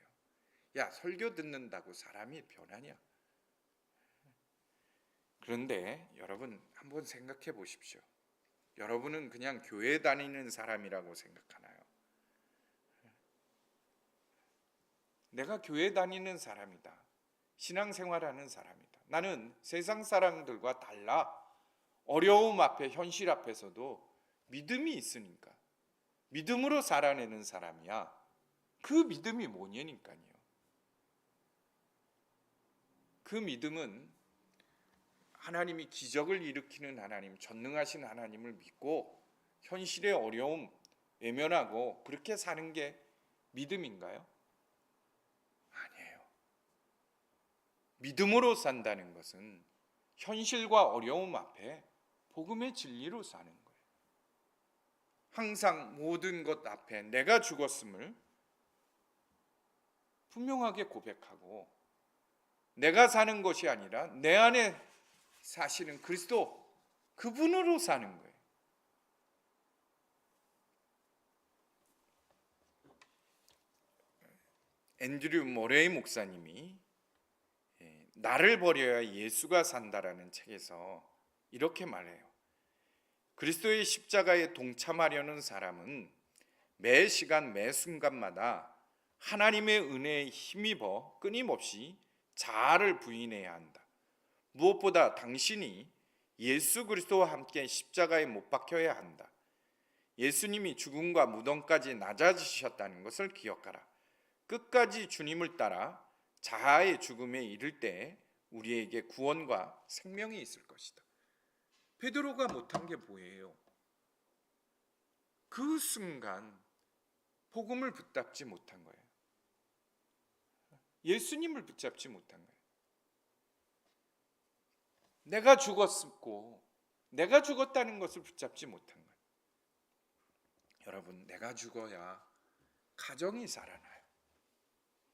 야, 설교 듣는다고 사람이 변하냐? 그런데 여러분 한번 생각해 보십시오. 여러분은 그냥 교회 다니는 사람이라고 생각하나요? 내가 교회 다니는 사람이다. 신앙생활하는 사람이다. 나는 세상 사람들과 달라 어려움 앞에 현실 앞에서도 믿음이 있으니까 믿음으로 살아내는 사람이야. 그 믿음이 뭐냐니까요. 그 믿음은 하나님이 기적을 일으키는 하나님, 전능하신 하나님을 믿고 현실의 어려움 외면하고 그렇게 사는 게 믿음인가요? 아니에요. 믿음으로 산다는 것은 현실과 어려움 앞에 복음의 진리로 사는 거예요. 항상 모든 것 앞에 내가 죽었음을 분명하게 고백하고, 내가 사는 것이 아니라 내 안에 사시는 그리스도, 그분으로 사는 거예요. 앤드류 모레이 목사님이 나를 버려야 예수가 산다라는 책에서 이렇게 말해요. 그리스도의 십자가에 동참하려는 사람은 매 시간 매 순간마다 하나님의 은혜에 힘입어 끊임없이 자아를 부인해야 한다. 무엇보다 당신이 예수 그리스도와 함께 십자가에 못 박혀야 한다. 예수님이 죽음과 무덤까지 낮아지셨다는 것을 기억하라. 끝까지 주님을 따라 자아의 죽음에 이를 때 우리에게 구원과 생명이 있을 것이다. 베드로가 못한 게 뭐예요? 그 순간 복음을 붙잡지 못한 거예요. 예수님을 붙잡지 못한 거예요. 내가 죽었고 내가 죽었다는 것을 붙잡지 못한 거예요. 여러분, 내가 죽어야 가정이 살아나요.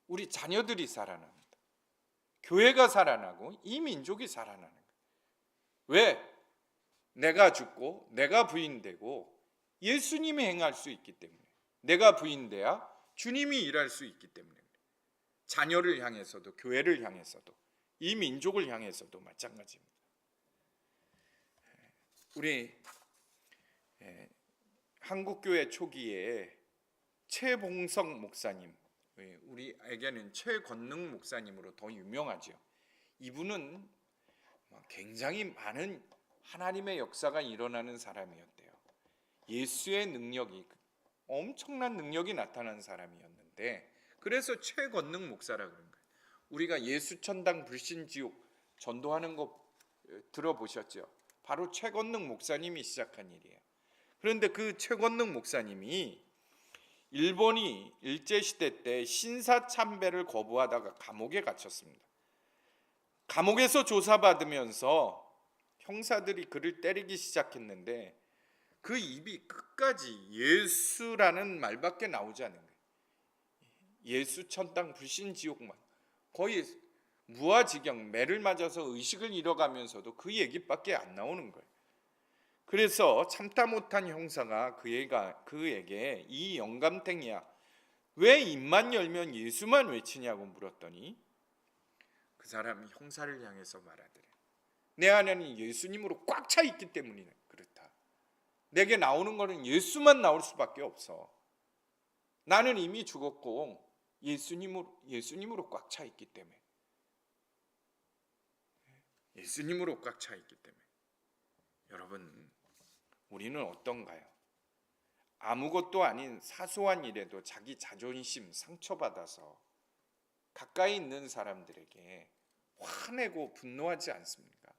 우리 자녀들이 살아납니다. 교회가 살아나고 이 민족이 살아나는 거예요. 왜? 내가 죽고 내가 부인되고 예수님이 행할 수 있기 때문에, 내가 부인돼야 주님이 일할 수 있기 때문에, 자녀를 향해서도 교회를 향해서도 이 민족을 향해서도 마찬가지입니다. 우리 한국교회 초기에 최봉석 목사님, 우리에게는 최건능 목사님으로 더 유명하죠. 이분은 굉장히 많은 하나님의 역사가 일어나는 사람이었대요. 예수의 능력이, 엄청난 능력이 나타난 사람이었는데, 그래서 최건능 목사라 그런 거예요. 우리가 예수 천당 불신 지옥 전도하는 거 들어보셨죠? 바로 최건능 목사님이 시작한 일이에요. 그런데 그 최건능 목사님이 일본이 일제시대 때 신사참배를 거부하다가 감옥에 갇혔습니다. 감옥에서 조사받으면서 형사들이 그를 때리기 시작했는데 그 입이 끝까지 예수라는 말밖에 나오지 않은 거예요. 예수 천당 불신 지옥만, 거의 무아지경, 매를 맞아서 의식을 잃어가면서도 그 얘기밖에 안 나오는 거예요. 그래서 참다 못한 형사가 그에게 이 영감탱이야, 왜 입만 열면 예수만 외치냐고 물었더니 그 사람이 형사를 향해서 말하더래. 내 안에는 예수님으로 꽉 차 있기 때문에 그렇다. 내게 나오는 거는 예수만 나올 수밖에 없어. 나는 이미 죽었고 예수님으로 꽉 차 있기 때문에. 예수님으로 꽉 차 있기 때문에. 여러분, 우리는 어떤가요? 아무것도 아닌 사소한 일에도 자기 자존심 상처받아서 가까이 있는 사람들에게 화내고 분노하지 않습니까?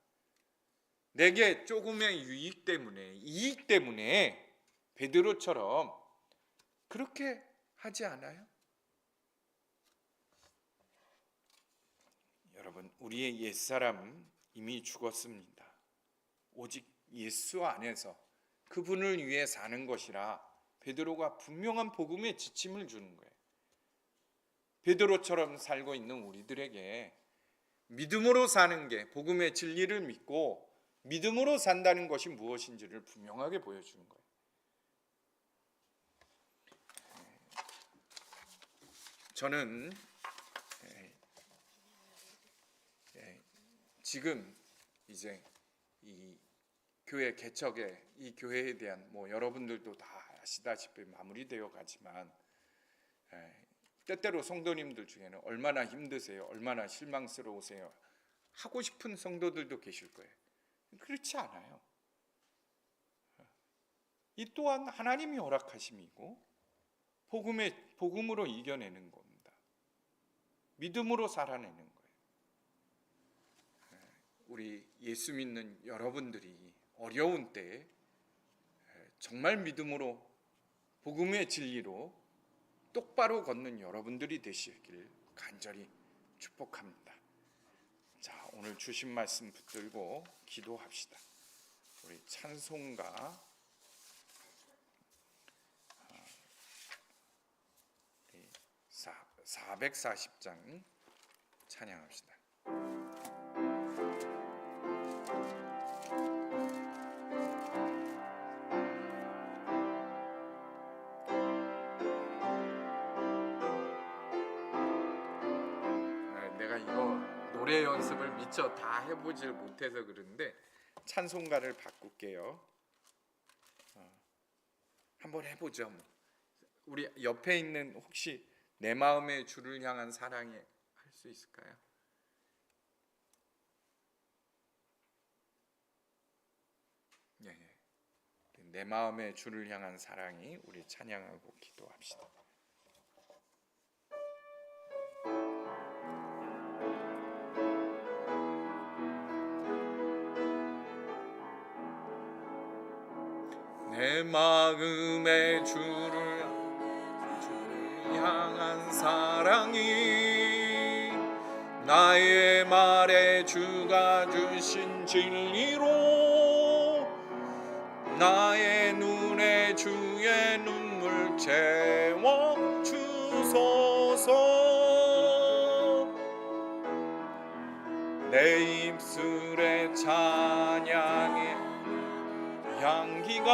내게 조금의 이익 때문에 베드로처럼 그렇게 하지 않아요? 여러분, 우리의 옛사람은 이미 죽었습니다. 오직 예수 안에서 그분을 위해 사는 것이라 베드로가 분명한 복음의 지침을 주는 거예요. 베드로처럼 살고 있는 우리들에게 믿음으로 사는 게, 복음의 진리를 믿고 믿음으로 산다는 것이 무엇인지를 분명하게 보여주는 거예요. 저는 지금 이제 이 교회 개척에, 이 교회에 대한 여러분들도 다 아시다시피 마무리되어 가지만 때때로 성도님들 중에는 얼마나 힘드세요, 얼마나 실망스러우세요 하고 싶은 성도들도 계실 거예요. 그렇지 않아요. 이 또한 하나님이 허락하심이고 복음으로 이겨내는 겁니다. 믿음으로 살아내는 거예요. 우리 예수 믿는 여러분들이 어려운 때에 정말 믿음으로 복음의 진리로 똑바로 걷는 여러분들이 되시길 간절히 축복합니다. 오늘 주신 말씀 붙들고 기도합시다. 우리 찬송가 440장 찬양합시다. 내가 이거 노래 연습을 미처 다 해보질 못해서 그런데 찬송가를 바꿀게요. 한번 해보죠. 우리 옆에 있는 혹시 내 마음의 주를 향한 사랑이 할 수 있을까요? 예, 예. 내 마음의 주를 향한 사랑이 우리 찬양하고 기도합시다. 내 마음의 주를 향한 사랑이 나의 말에 주가 주신 진리로 나의 눈에 주의 눈물 채워 주소서. 내 입술에 찬양의 향기가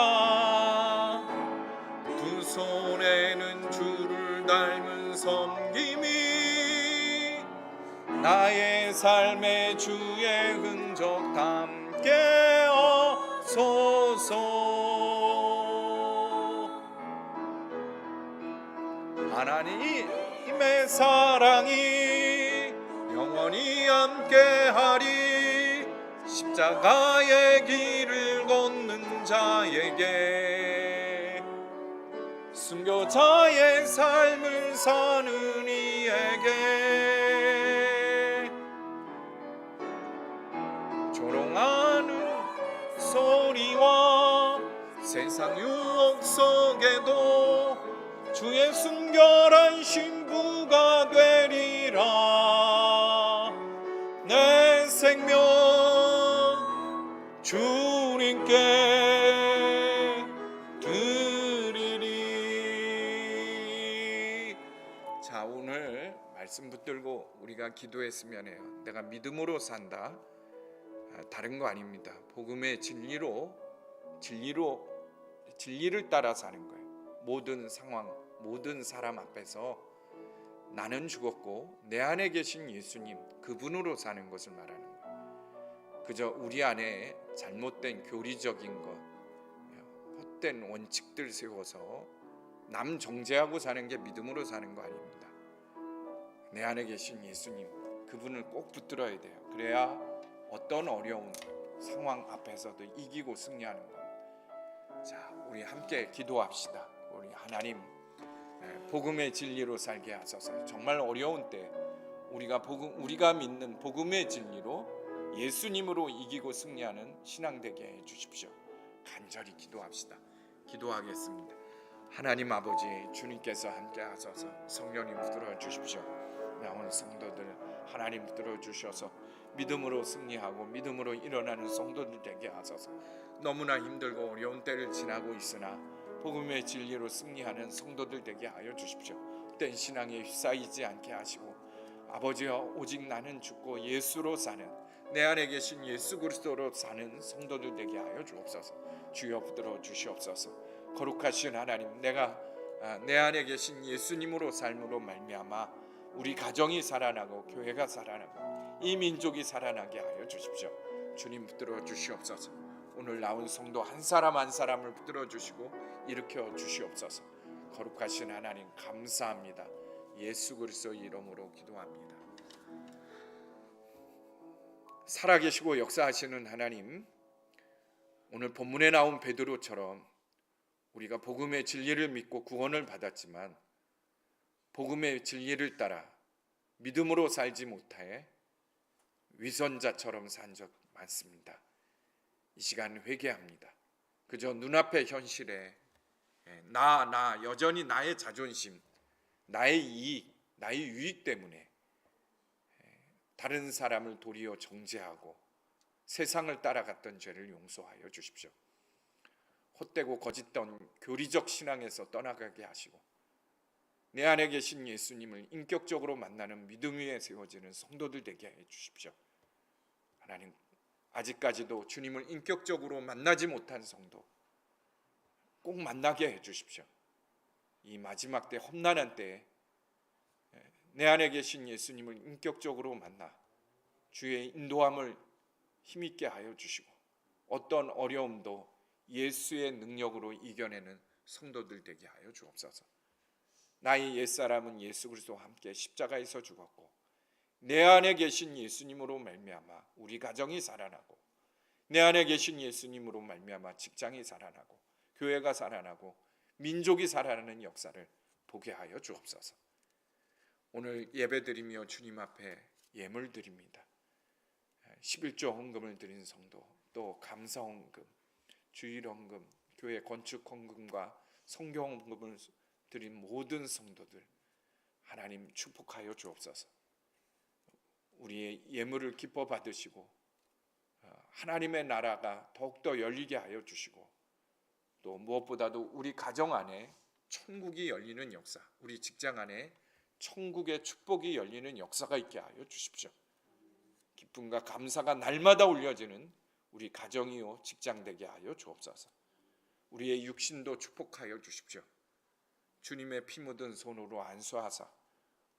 두 손에는 주를 닮은 섬김이 나의 삶에 주의 흔적 담게 하소서. 하나님의 사랑이 영원히 함께하리. 십자가의 길을 걷는 자에게 순교자의 삶을 사는 이에게 조롱하는 소리와 세상 유혹 속에도 주의 순결한 신부가 되리라. 내 생명 주님께 드리리. 자, 오늘 말씀 붙들고 우리가 기도했으면 해요. 내가 믿음으로 산다. 다른 거 아닙니다. 복음의 진리를 따라 사는 거예요. 모든 상황, 모든 사람 앞에서 나는 죽었고 내 안에 계신 예수님 그분으로 사는 것을 말하는 거예요. 그저 우리 안에 잘못된 교리적인 것, 헛된 원칙들 세워서 남 정죄하고 사는 게 믿음으로 사는 거 아닙니다. 내 안에 계신 예수님 그분을 꼭 붙들어야 돼요. 그래야 어떤 어려운 상황 앞에서도 이기고 승리하는 겁니다. 자, 우리 함께 기도합시다. 우리 하나님 복음의 진리로 살게 하소서. 정말 어려운 때 우리가 믿는 복음의 진리로 예수님으로 이기고 승리하는 신앙 되게 해 주십시오. 간절히 기도합시다. 기도하겠습니다. 하나님 아버지, 주님께서 함께 하소서. 성령님 붙들어 주십시오. 나온 성도들 하나님 붙들어 주셔서 믿음으로 승리하고 믿음으로 일어나는 성도들 되게 하소서. 너무나 힘들고 어려운 때를 지나고 있으나 복음의 진리로 승리하는 성도들 되게 하여 주십시오. 헛된 신앙에 휩싸이지 않게 하시고 아버지여, 오직 나는 죽고 예수로 사는 내 안에 계신 예수 그리스도로 사는 성도들 되게 하여 주옵소서. 주여 붙들어 주시옵소서. 거룩하신 하나님, 내가 내 안에 계신 예수님으로 삶으로 말미암아 우리 가정이 살아나고 교회가 살아나고 이 민족이 살아나게 하여 주십시오. 주님 붙들어 주시옵소서. 오늘 나온 성도 한 사람 한 사람을 붙들어 주시고 일으켜 주시옵소서. 거룩하신 하나님 감사합니다. 예수 그리스도의 이름으로 기도합니다. 살아계시고 역사하시는 하나님, 오늘 본문에 나온 베드로처럼 우리가 복음의 진리를 믿고 구원을 받았지만 복음의 진리를 따라 믿음으로 살지 못해 위선자처럼 산 적 많습니다. 이 시간 회개합니다. 그저 눈앞의 현실에 나 여전히 나의 자존심, 나의 이익, 나의 유익 때문에 다른 사람을 도리어 정죄하고 세상을 따라갔던 죄를 용서하여 주십시오. 헛되고 거짓된 교리적 신앙에서 떠나가게 하시고 내 안에 계신 예수님을 인격적으로 만나는 믿음 위에 세워지는 성도들 되게 해 주십시오. 하나님, 아직까지도 주님을 인격적으로 만나지 못한 성도 꼭 만나게 해 주십시오. 이 마지막 때, 험난한 때에 내 안에 계신 예수님을 인격적으로 만나 주의 인도함을 힘있게 하여 주시고 어떤 어려움도 예수의 능력으로 이겨내는 성도들 되게 하여 주옵소서. 나의 옛사람은 예수 그리스도와 함께 십자가에서 죽었고 내 안에 계신 예수님으로 말미암아 우리 가정이 살아나고 내 안에 계신 예수님으로 말미암아 직장이 살아나고 교회가 살아나고 민족이 살아나는 역사를 보게 하여 주옵소서. 오늘 예배드리며 주님 앞에 예물 드립니다. 11조 헌금을 드린 성도, 또 감사 헌금, 주일 헌금, 교회 건축 헌금과 성경 헌금을 드린 모든 성도들 하나님 축복하여 주옵소서. 우리의 예물을 기뻐 받으시고 하나님의 나라가 더욱더 열리게 하여 주시고 또 무엇보다도 우리 가정 안에 천국이 열리는 역사, 우리 직장 안에 천국의 축복이 열리는 역사가 있게 하여 주십시오. 기쁨과 감사가 날마다 올려지는 우리 가정이요 직장 되게 하여 주옵소서. 우리의 육신도 축복하여 주십시오. 주님의 피 묻은 손으로 안수하사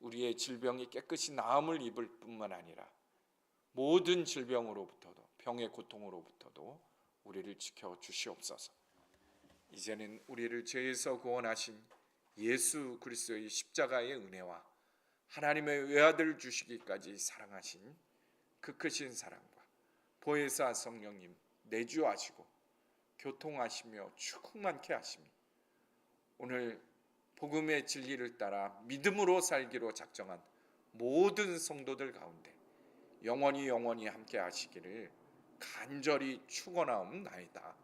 우리의 질병이 깨끗이 나음을 입을 뿐만 아니라 모든 질병으로부터도 병의 고통으로부터도 우리를 지켜 주시옵소서. 이제는 우리를 죄에서 구원하신 예수 그리스도의 십자가의 은혜와 하나님의 외아들 주시기까지 사랑하신 그 크신 사랑과 보혜사 성령님 내주하시고 교통하시며 충만케 하시며 오늘 복음의 진리를 따라 믿음으로 살기로 작정한 모든 성도들 가운데 영원히 함께 하시기를 간절히 축원하옵나이다.